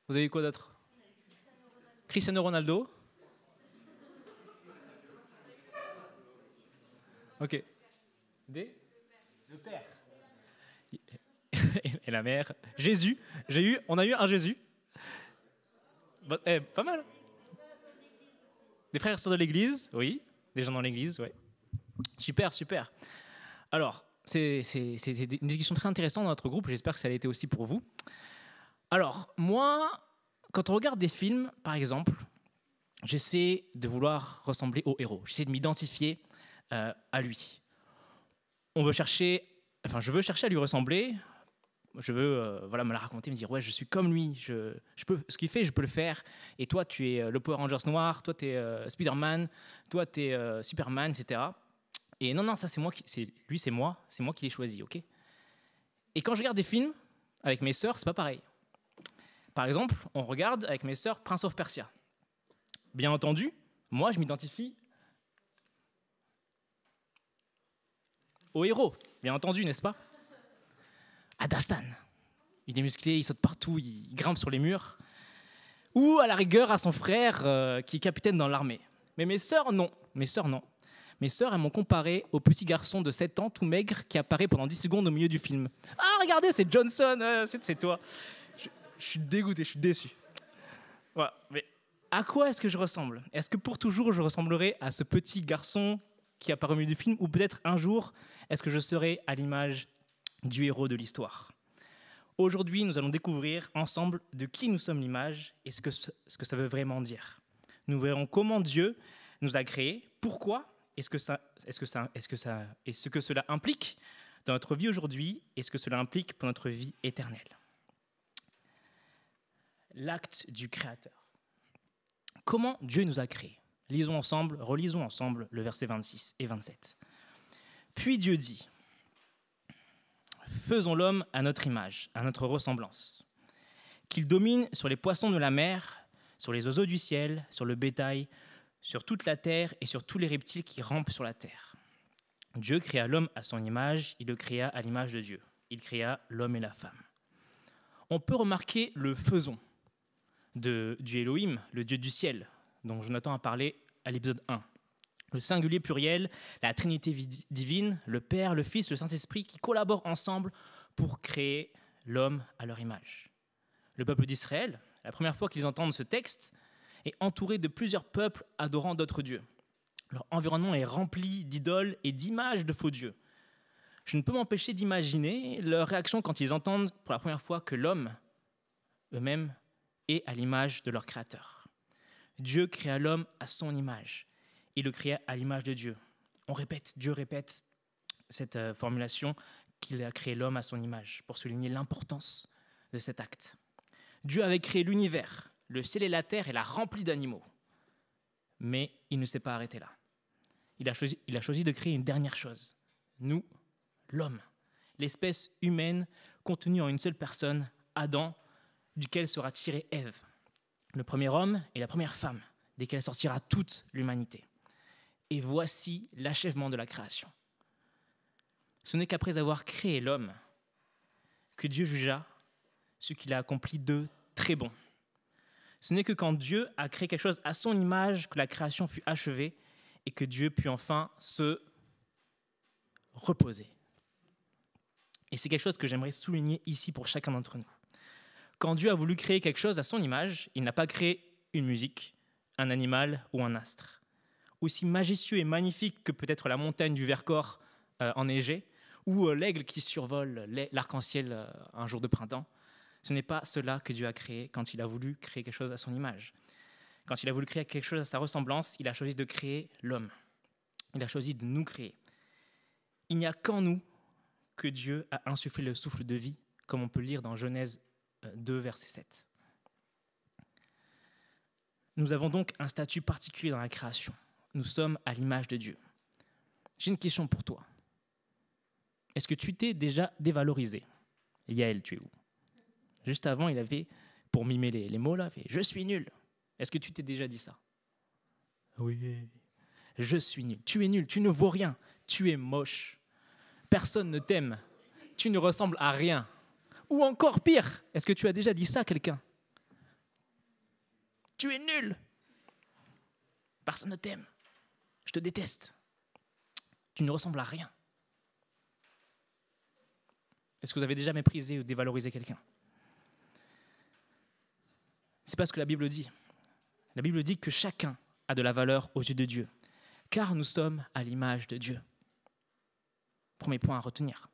Vous avez eu quoi d'autre? Cristiano Ronaldo. Ok. Le père. Et la mère. Jésus. On a eu un Jésus. Pas mal. Des frères et sœurs de l'église, oui. Des gens dans l'église, oui. Super, super. Alors, c'est une discussion très intéressante dans notre groupe. J'espère que ça l'a été aussi pour vous. Alors, moi, quand on regarde des films, par exemple, j'essaie de vouloir ressembler au héros. J'essaie de m'identifier à lui. Je veux chercher à lui ressembler. Je veux me la raconter, me dire ouais, je suis comme lui. Ce qu'il fait, je peux le faire. Et toi, tu es le Power Rangers noir. Toi, tu es Spider-Man. Toi, tu es Superman, etc. Et non, ça c'est moi. Lui, c'est moi. C'est moi qui l'ai choisi, ok. Et quand je regarde des films avec mes sœurs, c'est pas pareil. Par exemple, on regarde avec mes sœurs Prince of Persia. Bien entendu, moi, je m'identifie au héros. Bien entendu, n'est-ce pas? À Dastan. Il est musclé, il saute partout, il grimpe sur les murs. Ou à la rigueur à son frère qui est capitaine dans l'armée. Mais mes sœurs, non. Mes sœurs, elles m'ont comparé au petit garçon de 7 ans, tout maigre, qui apparaît pendant 10 secondes au milieu du film. Ah, regardez, c'est Johnson, c'est toi. Je suis dégoûté, je suis déçu. Voilà. Mais à quoi est-ce que je ressemble? Est-ce que pour toujours, je ressemblerai à ce petit garçon qui apparaît au milieu du film? Ou peut-être un jour, est-ce que je serai à l'image du héros de l'histoire? Aujourd'hui, nous allons découvrir ensemble de qui nous sommes l'image et ce que ça veut vraiment dire. Nous verrons comment Dieu nous a créés, pourquoi, et ce que cela implique dans notre vie aujourd'hui et ce que cela implique pour notre vie éternelle. L'acte du Créateur. Comment Dieu nous a créés? Relisons ensemble le verset 26 et 27. Puis Dieu dit: faisons l'homme à notre image, à notre ressemblance, qu'il domine sur les poissons de la mer, sur les oiseaux du ciel, sur le bétail, sur toute la terre et sur tous les reptiles qui rampent sur la terre. Dieu créa l'homme à son image, il le créa à l'image de Dieu. Il créa l'homme et la femme. On peut remarquer le faisons du Elohim, le Dieu du ciel, dont Jonathan a parlé à l'épisode 1. Le singulier pluriel, la Trinité divine, le Père, le Fils, le Saint-Esprit qui collaborent ensemble pour créer l'homme à leur image. Le peuple d'Israël, la première fois qu'ils entendent ce texte, est entouré de plusieurs peuples adorant d'autres dieux. Leur environnement est rempli d'idoles et d'images de faux dieux. Je ne peux m'empêcher d'imaginer leur réaction quand ils entendent pour la première fois que l'homme, eux-mêmes, est à l'image de leur Créateur. Dieu créa l'homme à son image. Il le créa à l'image de Dieu. Dieu répète cette formulation qu'il a créé l'homme à son image pour souligner l'importance de cet acte. Dieu avait créé l'univers, le ciel et la terre et l'a rempli d'animaux. Mais il ne s'est pas arrêté là. Il a choisi de créer une dernière chose. Nous, l'homme, l'espèce humaine contenue en une seule personne, Adam, duquel sera tirée Ève, le premier homme et la première femme, desquels sortira toute l'humanité. Et voici l'achèvement de la création. Ce n'est qu'après avoir créé l'homme que Dieu jugea ce qu'il a accompli de très bon. Ce n'est que quand Dieu a créé quelque chose à son image que la création fut achevée et que Dieu put enfin se reposer. Et c'est quelque chose que j'aimerais souligner ici pour chacun d'entre nous. Quand Dieu a voulu créer quelque chose à son image, il n'a pas créé une musique, un animal ou un astre. Aussi majestueux et magnifique que peut-être la montagne du Vercors enneigée ou l'aigle qui survole l'arc-en-ciel un jour de printemps, ce n'est pas cela que Dieu a créé quand il a voulu créer quelque chose à son image. Quand il a voulu créer quelque chose à sa ressemblance, il a choisi de créer l'homme. Il a choisi de nous créer. Il n'y a qu'en nous que Dieu a insufflé le souffle de vie, comme on peut lire dans Genèse 2, verset 7. Nous avons donc un statut particulier dans la création. Nous sommes à l'image de Dieu. J'ai une question pour toi. Est-ce que tu t'es déjà dévalorisé? Yael, tu es où? Juste avant, il avait, pour mimer les mots, là, fait « Je suis nul ». Est-ce que tu t'es déjà dit ça? Oui. Je suis nul. Tu es nul, tu ne vaux rien. Tu es moche. Personne ne t'aime. Tu ne ressembles à rien. Ou encore pire, est-ce que tu as déjà dit ça à quelqu'un? Tu es nul. Personne ne t'aime. Je te déteste. Tu ne ressembles à rien. Est-ce que vous avez déjà méprisé ou dévalorisé quelqu'un? C'est pas ce que la Bible dit. La Bible dit que chacun a de la valeur aux yeux de Dieu, car nous sommes à l'image de Dieu. Premier point à retenir.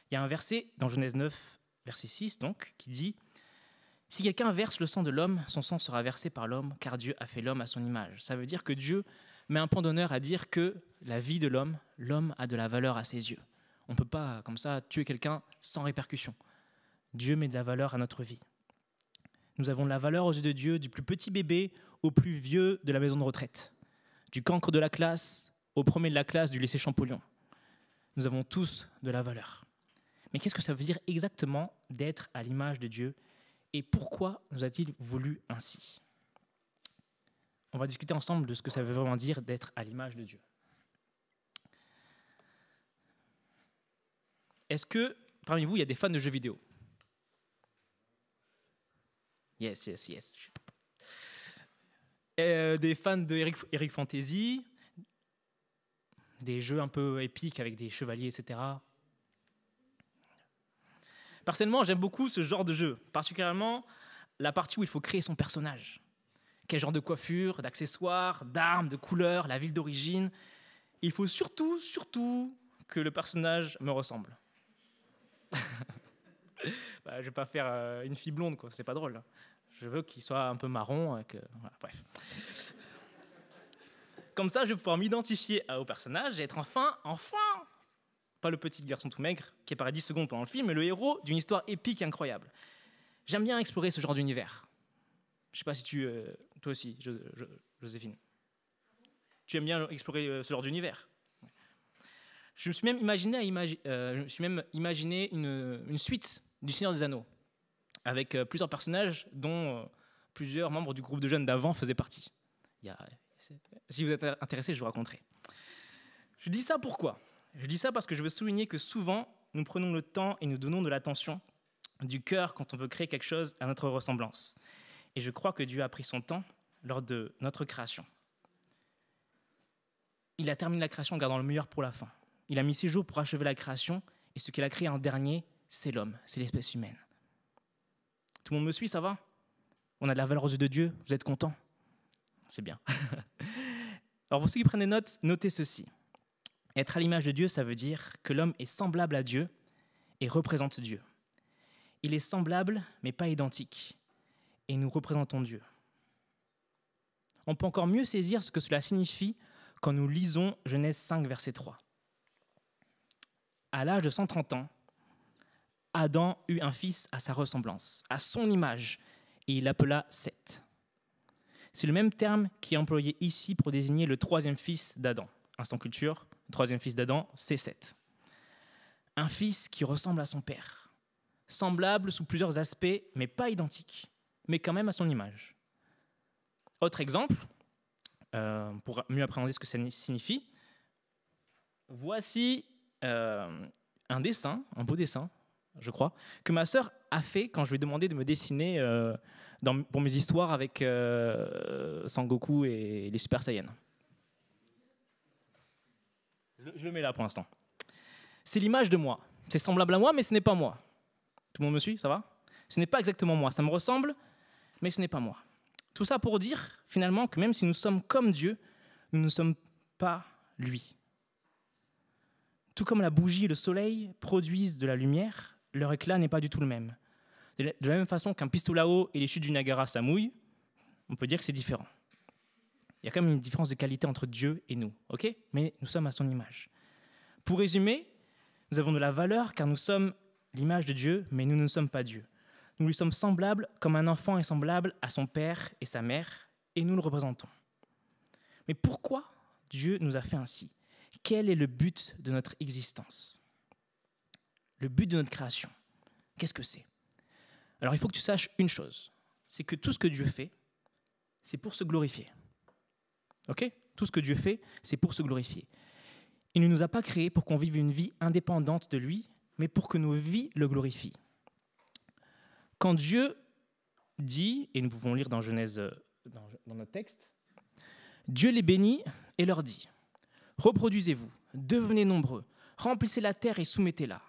Il y a un verset dans Genèse 9, verset 6, donc, qui dit « Si quelqu'un verse le sang de l'homme, son sang sera versé par l'homme, car Dieu a fait l'homme à son image. » Ça veut dire que Dieu met un point d'honneur à dire que la vie de l'homme a de la valeur à ses yeux. On ne peut pas, comme ça, tuer quelqu'un sans répercussion. Dieu met de la valeur à notre vie. Nous avons de la valeur aux yeux de Dieu, du plus petit bébé au plus vieux de la maison de retraite, du cancre de la classe au premier de la classe du lycée Champollion. Nous avons tous de la valeur. Mais qu'est-ce que ça veut dire exactement d'être à l'image de Dieu et pourquoi nous a-t-il voulu ainsi? On va discuter ensemble de ce que ça veut vraiment dire d'être à l'image de Dieu. Est-ce que parmi vous, il y a des fans de jeux vidéo? Yes. Des fans de Eric Fantasy, des jeux un peu épiques avec des chevaliers, etc. Personnellement, j'aime beaucoup ce genre de jeu, particulièrement la partie où il faut créer son personnage. Quel genre de coiffure, d'accessoires, d'armes, de couleurs, la ville d'origine. Il faut surtout que le personnage me ressemble. Je ne vais pas faire une fille blonde, quoi. C'est pas drôle. Je veux qu'il soit un peu marron. Voilà, bref. Comme ça, je vais pouvoir m'identifier au personnage et être enfin, pas le petit garçon tout maigre qui apparaît 10 secondes pendant le film, mais le héros d'une histoire épique et incroyable. J'aime bien explorer ce genre d'univers. Je ne sais pas si toi aussi, Joséphine, tu aimes bien explorer ce genre d'univers. Je me suis même imaginé une suite du Seigneur des Anneaux, avec plusieurs personnages dont plusieurs membres du groupe de jeunes d'avant faisaient partie. Si vous êtes intéressé, je vous raconterai. Je dis ça pourquoi? Je dis ça parce que je veux souligner que souvent, nous prenons le temps et nous donnons de l'attention du cœur quand on veut créer quelque chose à notre ressemblance. Et je crois que Dieu a pris son temps lors de notre création. Il a terminé la création en gardant le meilleur pour la fin. Il a mis 6 jours pour achever la création, et ce qu'il a créé en dernier, c'est l'homme, c'est l'espèce humaine. Tout le monde me suit, ça va? On a de la valeur aux yeux de Dieu, vous êtes contents? C'est bien. Alors pour ceux qui prennent des notes, notez ceci. Être à l'image de Dieu, ça veut dire que l'homme est semblable à Dieu et représente Dieu. Il est semblable, mais pas identique, et nous représentons Dieu. On peut encore mieux saisir ce que cela signifie quand nous lisons Genèse 5, verset 3. À l'âge de 130 ans, Adam eut un fils à sa ressemblance, à son image, et il l'appela Seth. C'est le même terme qui est employé ici pour désigner le 3e fils d'Adam. Instant culture, le 3e fils d'Adam, c'est Seth. Un fils qui ressemble à son père, semblable sous plusieurs aspects, mais pas identique, mais quand même à son image. Autre exemple, pour mieux appréhender ce que ça signifie, voici un dessin, un beau dessin, je crois, que ma sœur a fait quand je lui ai demandé de me dessiner pour mes histoires avec Sangoku et les Super Saiyans. Je le mets là pour l'instant. C'est l'image de moi. C'est semblable à moi, mais ce n'est pas moi. Tout le monde me suit, ça va? Ce n'est pas exactement moi. Ça me ressemble, mais ce n'est pas moi. Tout ça pour dire, finalement, que même si nous sommes comme Dieu, nous ne sommes pas lui. Tout comme la bougie et le soleil produisent de la lumière, leur éclat n'est pas du tout le même. De la même façon qu'un pistolet à eau et les chutes du Niagara, ça mouille, on peut dire que c'est différent. Il y a quand même une différence de qualité entre Dieu et nous, ok? Mais nous sommes à son image. Pour résumer, nous avons de la valeur car nous sommes l'image de Dieu, mais nous ne sommes pas Dieu. Nous lui sommes semblables comme un enfant est semblable à son père et sa mère, et nous le représentons. Mais pourquoi Dieu nous a fait ainsi? Quel est le but de notre existence? Le but de notre création, qu'est-ce que c'est? Alors il faut que tu saches une chose, c'est que tout ce que Dieu fait, c'est pour se glorifier. Ok? Tout ce que Dieu fait, c'est pour se glorifier. Il ne nous a pas créés pour qu'on vive une vie indépendante de lui, mais pour que nos vies le glorifient. Quand Dieu dit, et nous pouvons lire dans Genèse, dans notre texte, Dieu les bénit et leur dit « Reproduisez-vous, devenez nombreux, remplissez la terre et soumettez-la,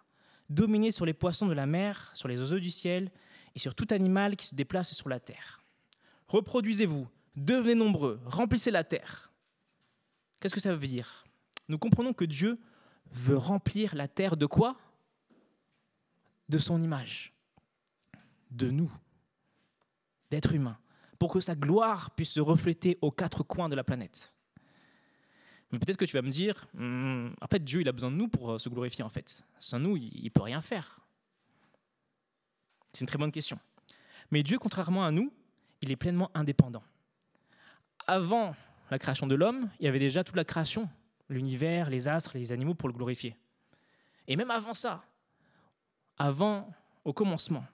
dominez sur les poissons de la mer, sur les oiseaux du ciel et sur tout animal qui se déplace sur la terre. Reproduisez-vous, devenez nombreux, remplissez la terre. » Qu'est-ce que ça veut dire? Nous comprenons que Dieu veut remplir la terre de quoi? De son image, de nous, d'êtres humains, pour que sa gloire puisse se refléter aux quatre coins de la planète. Mais peut-être que tu vas me dire, en fait, Dieu il a besoin de nous pour se glorifier, en fait. Sans nous, il ne peut rien faire. C'est une très bonne question. Mais Dieu, contrairement à nous, il est pleinement indépendant. Avant la création de l'homme, il y avait déjà toute la création, l'univers, les astres, les animaux pour le glorifier. Et même avant ça, au commencement,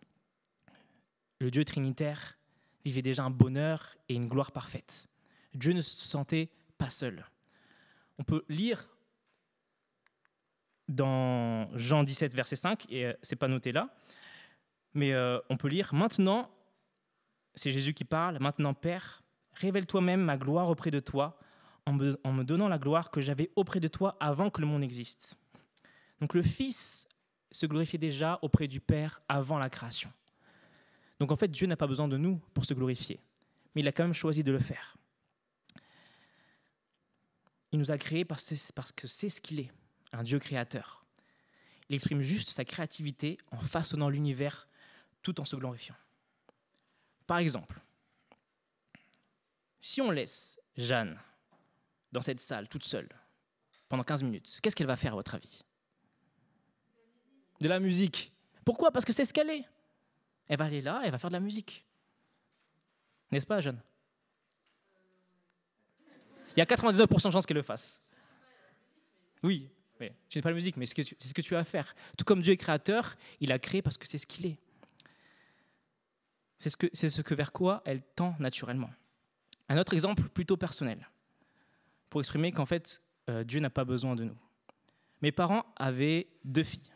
le Dieu trinitaire vivait déjà un bonheur et une gloire parfaite. Dieu ne se sentait pas seul. On peut lire dans Jean 17, verset 5, et ce n'est pas noté là, mais on peut lire « Maintenant, c'est Jésus qui parle, maintenant Père, révèle toi-même ma gloire auprès de toi, en me donnant la gloire que j'avais auprès de toi avant que le monde existe. » Donc le Fils se glorifiait déjà auprès du Père avant la création. Donc en fait, Dieu n'a pas besoin de nous pour se glorifier, mais il a quand même choisi de le faire. Il nous a créés parce que c'est ce qu'il est, un Dieu créateur. Il exprime juste sa créativité en façonnant l'univers tout en se glorifiant. Par exemple, si on laisse Jeanne dans cette salle toute seule pendant 15 minutes, qu'est-ce qu'elle va faire à votre avis? De la musique. Pourquoi? Parce que c'est ce qu'elle est. Elle va aller là, elle va faire de la musique. N'est-ce pas, Jeanne? Il y a 99% de chances qu'elle le fasse. Oui, mais tu n'es pas la musique, mais c'est ce que tu vas faire. Tout comme Dieu est créateur, il a créé parce que c'est ce qu'il est. C'est ce que vers quoi elle tend naturellement. Un autre exemple plutôt personnel, pour exprimer qu'en fait, Dieu n'a pas besoin de nous. Mes parents avaient 2 filles,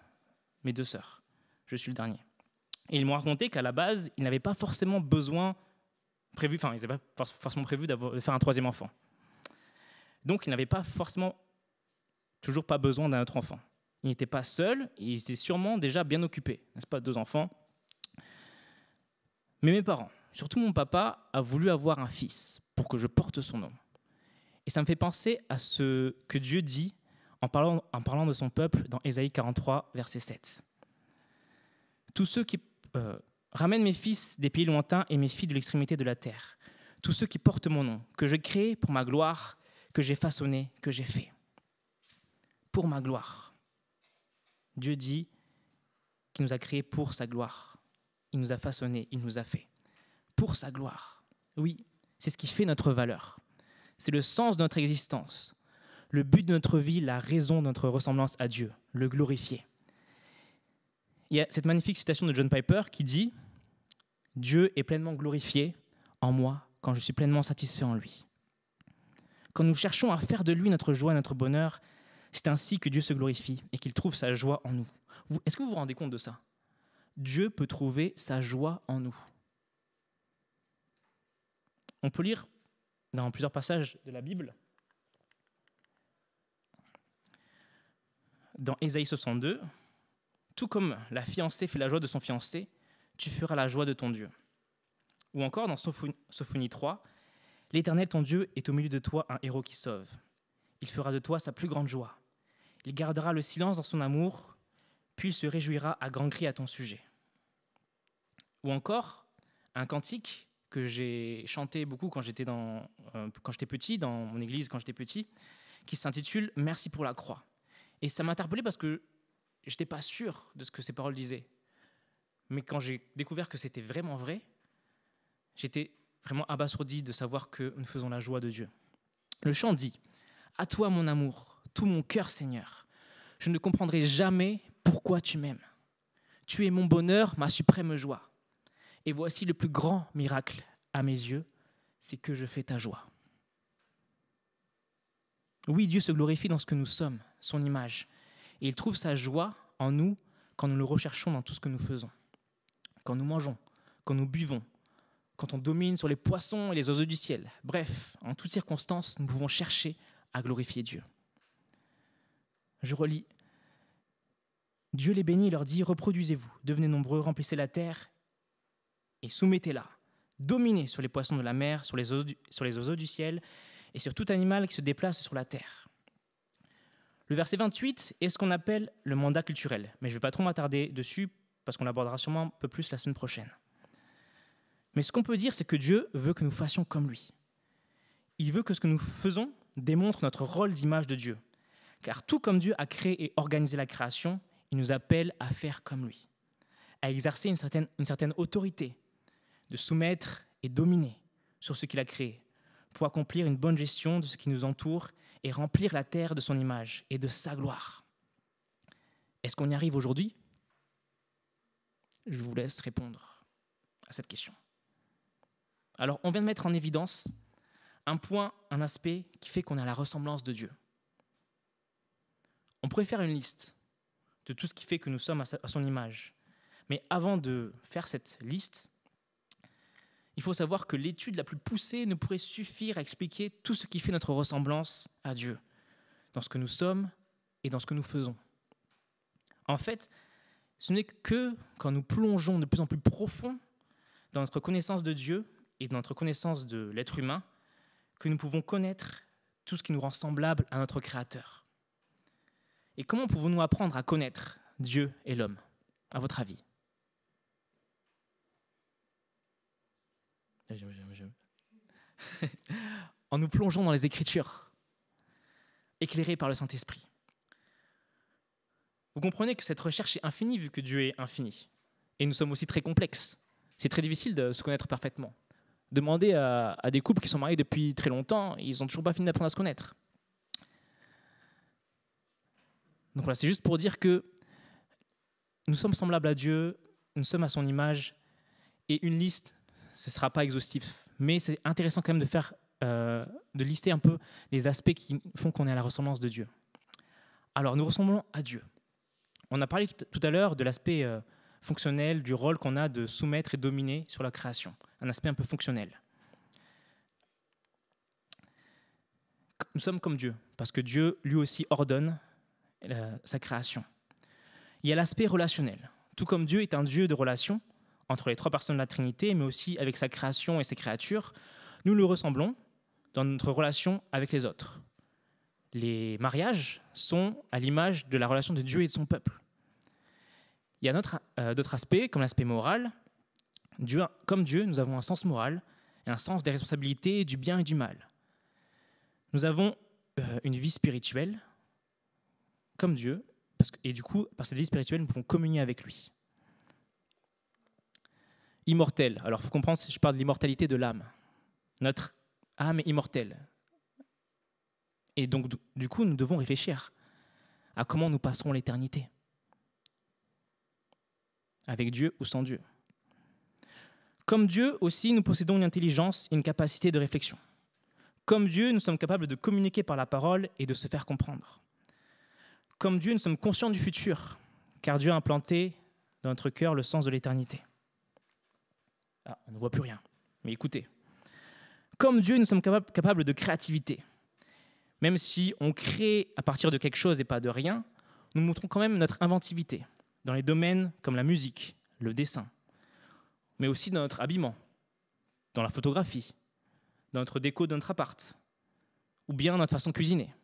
mes 2 sœurs. Je suis le dernier. Et ils m'ont raconté qu'à la base, ils n'avaient pas forcément ils n'avaient pas forcément prévu de faire un 3e enfant. Donc, ils n'avaient pas forcément, toujours pas besoin d'un autre enfant. Ils n'étaient pas seuls, ils étaient sûrement déjà bien occupés, n'est-ce pas, 2 enfants. Mais mes parents, surtout mon papa, a voulu avoir un fils pour que je porte son nom. Et ça me fait penser à ce que Dieu dit en parlant de son peuple dans Ésaïe 43, verset 7. Tous ceux qui ramènent mes fils des pays lointains et mes filles de l'extrémité de la terre, tous ceux qui portent mon nom, que je crée pour ma gloire, que j'ai façonné, que j'ai fait. Pour ma gloire. Dieu dit qu'il nous a créés pour sa gloire. Il nous a façonnés, il nous a fait. Pour sa gloire. Oui, c'est ce qui fait notre valeur. C'est le sens de notre existence. Le but de notre vie, la raison de notre ressemblance à Dieu, le glorifier. Il y a cette magnifique citation de John Piper qui dit « Dieu est pleinement glorifié en moi quand je suis pleinement satisfait en lui. » Quand nous cherchons à faire de lui notre joie, notre bonheur, c'est ainsi que Dieu se glorifie et qu'il trouve sa joie en nous. Est-ce que vous vous rendez compte de ça? Dieu peut trouver sa joie en nous. On peut lire dans plusieurs passages de la Bible, dans Ésaïe 62, « Tout comme la fiancée fait la joie de son fiancé, tu feras la joie de ton Dieu. » Ou encore dans Sophonie 3, « L'Éternel, ton Dieu, est au milieu de toi un héros qui sauve. Il fera de toi sa plus grande joie. Il gardera le silence dans son amour, puis il se réjouira à grands cris à ton sujet. » Ou encore, un cantique que j'ai chanté beaucoup quand j'étais petit, dans mon église quand j'étais petit, qui s'intitule « Merci pour la croix ». Et ça m'a interpellé parce que je n'étais pas sûr de ce que ces paroles disaient. Mais quand j'ai découvert que c'était vraiment vrai, j'étais vraiment abasourdi de savoir que nous faisons la joie de Dieu. Le chant dit « À toi, mon amour, tout mon cœur, Seigneur. Je ne comprendrai jamais pourquoi tu m'aimes. Tu es mon bonheur, ma suprême joie. Et voici le plus grand miracle à mes yeux, c'est que je fais ta joie. » Oui, Dieu se glorifie dans ce que nous sommes, son image. Et il trouve sa joie en nous quand nous le recherchons dans tout ce que nous faisons, quand nous mangeons, quand nous buvons, quand on domine sur les poissons et les oiseaux du ciel. Bref, en toutes circonstances, nous pouvons chercher à glorifier Dieu. Je relis. Dieu les bénit et leur dit « Reproduisez-vous, devenez nombreux, remplissez la terre et soumettez-la. Dominez sur les poissons de la mer, sur les oiseaux du ciel et sur tout animal qui se déplace sur la terre. » Le verset 28 est ce qu'on appelle le mandat culturel, mais je ne vais pas trop m'attarder dessus parce qu'on l'abordera sûrement un peu plus la semaine prochaine. Mais ce qu'on peut dire, c'est que Dieu veut que nous fassions comme lui. Il veut que ce que nous faisons démontre notre rôle d'image de Dieu. Car tout comme Dieu a créé et organisé la création, il nous appelle à faire comme lui, à exercer une certaine autorité, de soumettre et dominer sur ce qu'il a créé, pour accomplir une bonne gestion de ce qui nous entoure et remplir la terre de son image et de sa gloire. Est-ce qu'on y arrive aujourd'hui ? Je vous laisse répondre à cette question. Alors, on vient de mettre en évidence un point, un aspect qui fait qu'on a la ressemblance de Dieu. On pourrait faire une liste de tout ce qui fait que nous sommes à son image. Mais avant de faire cette liste, il faut savoir que l'étude la plus poussée ne pourrait suffire à expliquer tout ce qui fait notre ressemblance à Dieu, dans ce que nous sommes et dans ce que nous faisons. En fait, ce n'est que quand nous plongeons de plus en plus profond dans notre connaissance de Dieu et dans notre connaissance de l'être humain que nous pouvons connaître tout ce qui nous rend semblables à notre Créateur. Et comment pouvons-nous apprendre à connaître Dieu et l'homme, à votre avis ? En nous plongeant dans les Écritures, éclairées par le Saint-Esprit. Vous comprenez que cette recherche est infinie vu que Dieu est infini. Et nous sommes aussi très complexes. C'est très difficile de se connaître parfaitement. Demandez à des couples qui sont mariés depuis très longtemps, ils n'ont toujours pas fini d'apprendre à se connaître. Donc voilà, c'est juste pour dire que nous sommes semblables à Dieu, nous sommes à son image, et une liste, ce ne sera pas exhaustif. Mais c'est intéressant quand même de lister un peu les aspects qui font qu'on est à la ressemblance de Dieu. Alors, nous ressemblons à Dieu. On a parlé tout à l'heure de l'aspect fonctionnel, du rôle qu'on a de soumettre et dominer sur la création, un aspect un peu fonctionnel. Nous sommes comme Dieu, parce que Dieu, lui aussi, ordonne sa création. Il y a l'aspect relationnel. Tout comme Dieu est un Dieu de relation entre les trois personnes de la Trinité, mais aussi avec sa création et ses créatures, nous le ressemblons dans notre relation avec les autres. Les mariages sont à l'image de la relation de Dieu et de son peuple. Il y a d'autres aspects, comme l'aspect moral. Comme Dieu, nous avons un sens moral et un sens des responsabilités du bien et du mal. Nous avons une vie spirituelle, comme Dieu, et du coup, par cette vie spirituelle, nous pouvons communier avec lui. Immortel. Alors, il faut comprendre, si je parle de l'immortalité de l'âme. Notre âme est immortelle. Et donc, du coup, nous devons réfléchir à comment nous passerons l'éternité. Avec Dieu ou sans Dieu. Comme Dieu aussi, nous possédons une intelligence et une capacité de réflexion. Comme Dieu, nous sommes capables de communiquer par la parole et de se faire comprendre. Comme Dieu, nous sommes conscients du futur, car Dieu a implanté dans notre cœur le sens de l'éternité. Ah, on ne voit plus rien, mais écoutez. Comme Dieu, nous sommes capables de créativité. Même si on crée à partir de quelque chose et pas de rien, nous montrons quand même notre inventivité dans les domaines comme la musique, le dessin, mais aussi dans notre habillement, dans la photographie, dans notre déco de notre appart, ou bien notre façon de cuisiner.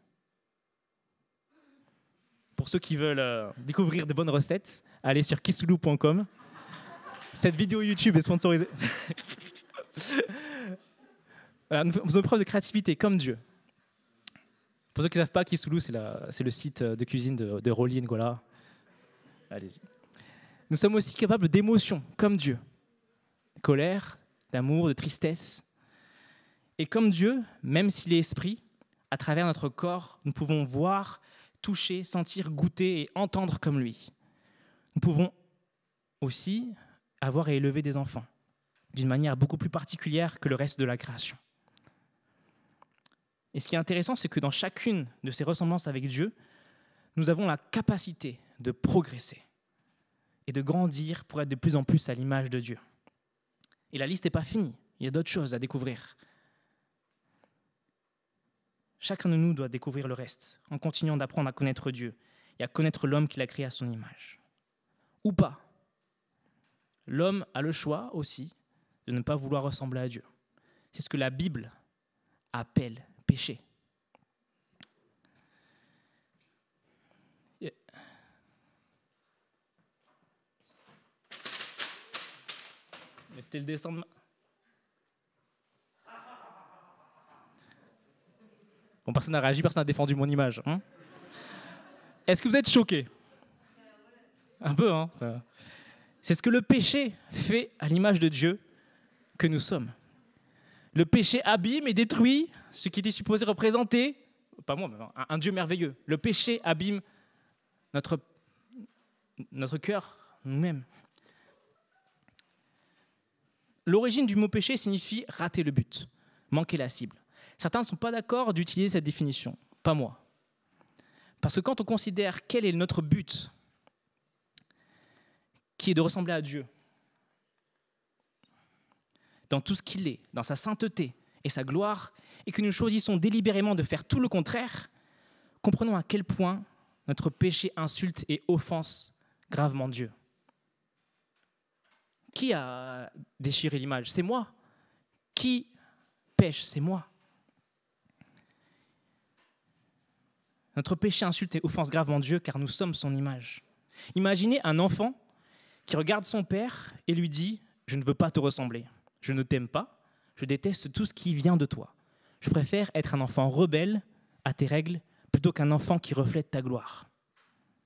Pour ceux qui veulent découvrir de bonnes recettes, allez sur kissoulou.com. Cette vidéo YouTube est sponsorisée. Voilà, nous faisons preuve de créativité, comme Dieu. Pour ceux qui ne savent pas, Kissoulou, c'est le site de cuisine de Rolly Ngola. Allez-y. Nous sommes aussi capables d'émotions, comme Dieu. De colère, d'amour, de tristesse. Et comme Dieu, même s'il est esprit, à travers notre corps, nous pouvons voir, toucher, sentir, goûter et entendre comme lui. Nous pouvons aussi avoir et élever des enfants d'une manière beaucoup plus particulière que le reste de la création. Et ce qui est intéressant, c'est que dans chacune de ces ressemblances avec Dieu, nous avons la capacité de progresser. et de grandir pour être de plus en plus à l'image de Dieu. Et la liste n'est pas finie, il y a d'autres choses à découvrir. Chacun de nous doit découvrir le reste, en continuant d'apprendre à connaître Dieu et à connaître l'homme qu'il a créé à son image. Ou pas. L'homme a le choix aussi de ne pas vouloir ressembler à Dieu. C'est ce que la Bible appelle péché. Mais c'était le dessin de Bon, personne n'a réagi, personne n'a défendu mon image. Hein. Est-ce que vous êtes choqués? Un peu, hein ça. C'est ce que le péché fait à l'image de Dieu que nous sommes. Le péché abîme et détruit ce qui était supposé représenter, pas moi, mais un Dieu merveilleux. Le péché abîme notre cœur, nous-mêmes. L'origine du mot péché signifie rater le but, manquer la cible. Certains ne sont pas d'accord d'utiliser cette définition, pas moi. Parce que quand on considère quel est notre but, qui est de ressembler à Dieu, dans tout ce qu'il est, dans sa sainteté et sa gloire, et que nous choisissons délibérément de faire tout le contraire, comprenons à quel point notre péché insulte et offense gravement Dieu. Qui a déchiré l'image? C'est moi. Qui pêche? C'est moi. Notre péché insulte et offense gravement Dieu car nous sommes son image. Imaginez un enfant qui regarde son père et lui dit « Je ne veux pas te ressembler. Je ne t'aime pas. Je déteste tout ce qui vient de toi. Je préfère être un enfant rebelle à tes règles plutôt qu'un enfant qui reflète ta gloire. »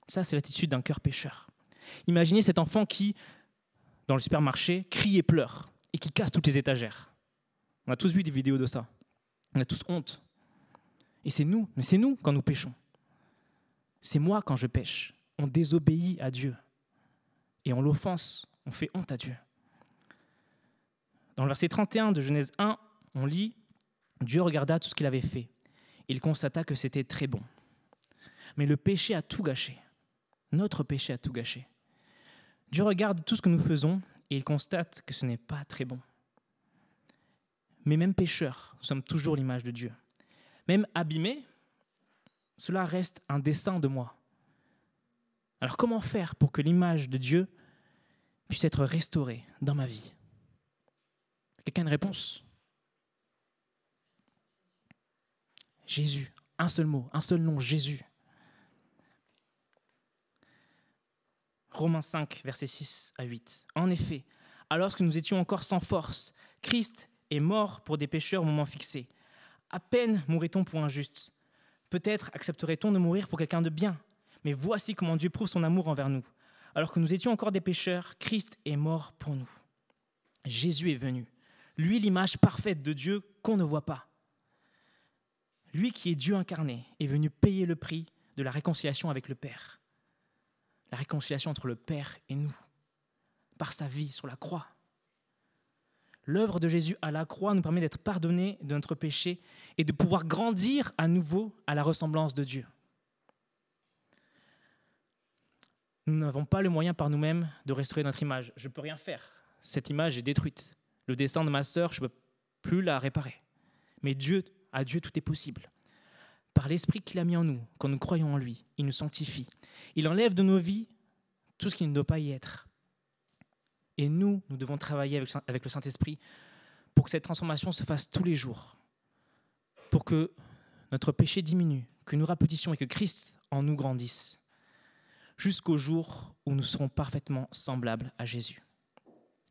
Ça, c'est l'attitude d'un cœur pécheur. Imaginez cet enfant qui, dans le supermarché, crie et pleure et qui casse toutes les étagères. On a tous vu des vidéos de ça. On a tous honte. Et c'est nous, mais c'est nous quand nous péchons. C'est moi quand je pêche. On désobéit à Dieu. Et on l'offense, on fait honte à Dieu. Dans le verset 31 de Genèse 1, on lit « Dieu regarda tout ce qu'il avait fait. Il constata que c'était très bon. » Mais le péché a tout gâché. Notre péché a tout gâché. Dieu regarde tout ce que nous faisons et il constate que ce n'est pas très bon. Mais même pécheurs, nous sommes toujours l'image de Dieu. Même abîmés, cela reste un dessein de moi. Alors comment faire pour que l'image de Dieu puisse être restaurée dans ma vie? Quelqu'un a une réponse? Jésus, un seul mot, un seul nom, Jésus. Romains 5, versets 6 à 8. En effet, alors que nous étions encore sans force, Christ est mort pour des pécheurs au moment fixé. À peine mourrait-on pour un juste. Peut-être accepterait-on de mourir pour quelqu'un de bien. Mais voici comment Dieu prouve son amour envers nous. Alors que nous étions encore des pécheurs, Christ est mort pour nous. Jésus est venu. Lui, l'image parfaite de Dieu qu'on ne voit pas. Lui qui est Dieu incarné est venu payer le prix de la réconciliation avec le Père. La réconciliation entre le Père et nous, par sa vie sur la croix. L'œuvre de Jésus à la croix nous permet d'être pardonnés de notre péché et de pouvoir grandir à nouveau à la ressemblance de Dieu. Nous n'avons pas le moyen par nous-mêmes de restaurer notre image. Je ne peux rien faire. Cette image est détruite. Le dessin de ma sœur, je ne peux plus la réparer. Mais à Dieu, tout est possible. Par l'Esprit qu'il a mis en nous, quand nous croyons en lui, il nous sanctifie. Il enlève de nos vies tout ce qui ne doit pas y être. Et nous devons travailler avec le Saint-Esprit pour que cette transformation se fasse tous les jours. Pour que notre péché diminue, que nous rapetissions et que Christ en nous grandisse. Jusqu'au jour où nous serons parfaitement semblables à Jésus.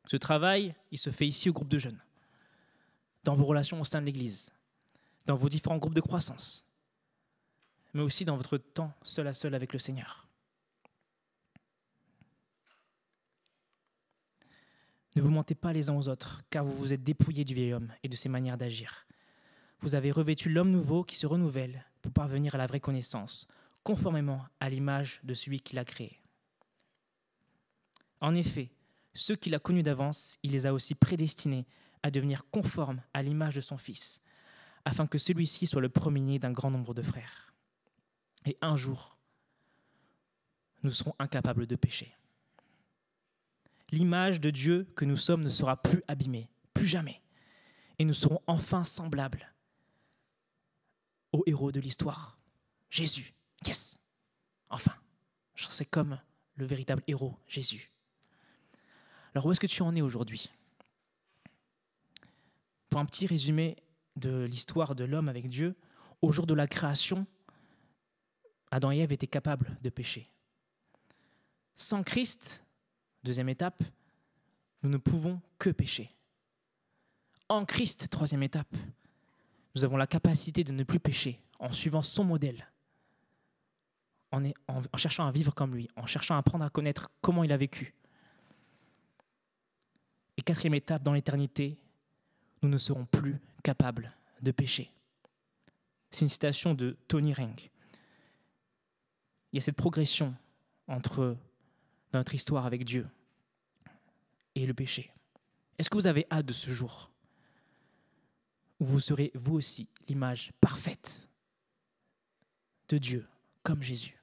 Ce travail, il se fait ici au groupe de jeunes, dans vos relations au sein de l'Église, dans vos différents groupes de croissance, mais aussi dans votre temps seul à seul avec le Seigneur. Ne vous mentez pas les uns aux autres, car vous vous êtes dépouillés du vieil homme et de ses manières d'agir. Vous avez revêtu l'homme nouveau qui se renouvelle pour parvenir à la vraie connaissance, conformément à l'image de celui qui l'a créé. En effet, ceux qu'il a connus d'avance, il les a aussi prédestinés à devenir conformes à l'image de son Fils, afin que celui-ci soit le premier-né d'un grand nombre de frères. Et un jour, nous serons incapables de pécher. L'image de Dieu que nous sommes ne sera plus abîmée, plus jamais. Et nous serons enfin semblables au héros de l'histoire, Jésus. Yes! Enfin, c'est comme le véritable héros, Jésus. Alors où est-ce que tu en es aujourd'hui? Pour un petit résumé de l'histoire de l'homme avec Dieu, au jour de la création, Adam et Ève étaient capables de pécher. Sans Christ, deuxième étape, nous ne pouvons que pécher. En Christ, troisième étape, nous avons la capacité de ne plus pécher en suivant son modèle, en cherchant à vivre comme lui, en cherchant à apprendre à connaître comment il a vécu. Et quatrième étape, dans l'éternité, nous ne serons plus capables de pécher. C'est une citation de Tony Rank. Il y a cette progression entre notre histoire avec Dieu et le péché. Est-ce que vous avez hâte de ce jour où vous serez vous aussi l'image parfaite de Dieu comme Jésus?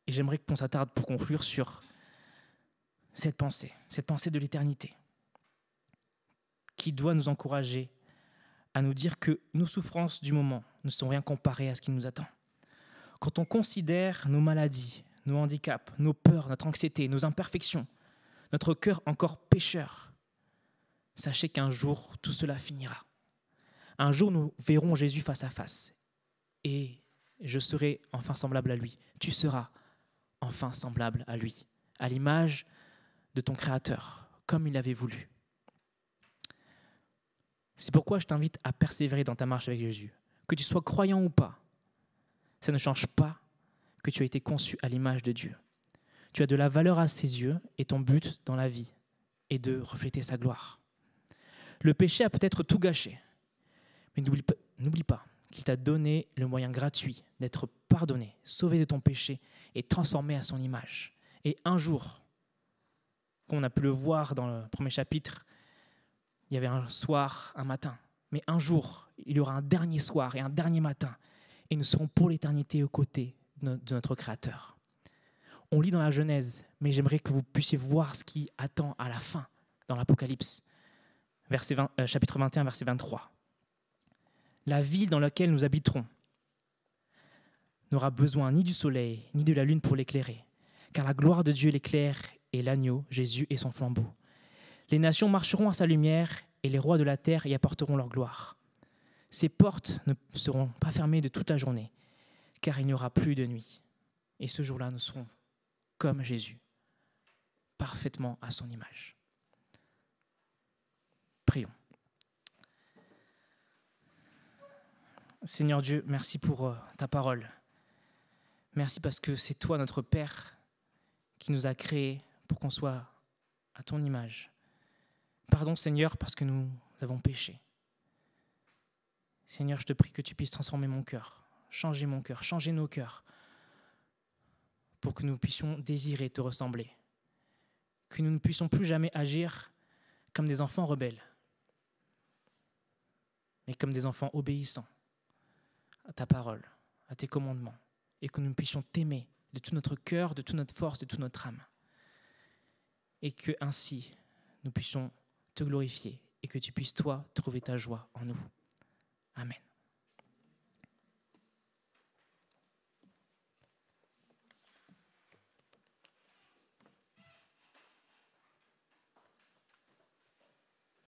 Et j'aimerais qu'on s'attarde pour conclure sur cette pensée de l'éternité qui doit nous encourager à nous dire que nos souffrances du moment ne sont rien comparées à ce qui nous attend. Quand on considère nos maladies, nos handicaps, nos peurs, notre anxiété, nos imperfections, notre cœur encore pécheur, sachez qu'un jour, tout cela finira. Un jour, nous verrons Jésus face à face et je serai enfin semblable à lui. Tu seras enfin semblable à lui, à l'image de ton Créateur, comme il avait voulu. C'est pourquoi je t'invite à persévérer dans ta marche avec Jésus. Que tu sois croyant ou pas, ça ne change pas que tu as été conçu à l'image de Dieu. Tu as de la valeur à ses yeux et ton but dans la vie est de refléter sa gloire. Le péché a peut-être tout gâché, mais n'oublie pas qu'il t'a donné le moyen gratuit d'être pardonné, sauvé de ton péché et transformé à son image. Et un jour, comme on a pu le voir dans le premier chapitre, il y avait un soir, un matin. Mais un jour, il y aura un dernier soir et un dernier matin. Et nous serons pour l'éternité aux côtés de notre Créateur. On lit dans la Genèse, mais j'aimerais que vous puissiez voir ce qui attend à la fin, dans l'Apocalypse, chapitre 21, verset 23. La ville dans laquelle nous habiterons n'aura besoin ni du soleil, ni de la lune pour l'éclairer, car la gloire de Dieu l'éclaire et l'agneau, Jésus, est son flambeau. Les nations marcheront à sa lumière et les rois de la terre y apporteront leur gloire. Ses portes ne seront pas fermées de toute la journée, car il n'y aura plus de nuit. Et ce jour-là, nous serons comme Jésus, parfaitement à son image. Prions. Seigneur Dieu, merci pour ta parole. Merci parce que c'est toi, notre Père, qui nous a créés pour qu'on soit à ton image. Pardon, Seigneur, parce que nous avons péché. Seigneur, je te prie que tu puisses transformer mon cœur, changer nos cœurs, pour que nous puissions désirer te ressembler, que nous ne puissions plus jamais agir comme des enfants rebelles, mais comme des enfants obéissants à ta parole, à tes commandements, et que nous puissions t'aimer de tout notre cœur, de toute notre force, de toute notre âme, et que ainsi nous puissions te glorifier et que tu puisses, toi, trouver ta joie en nous. Amen.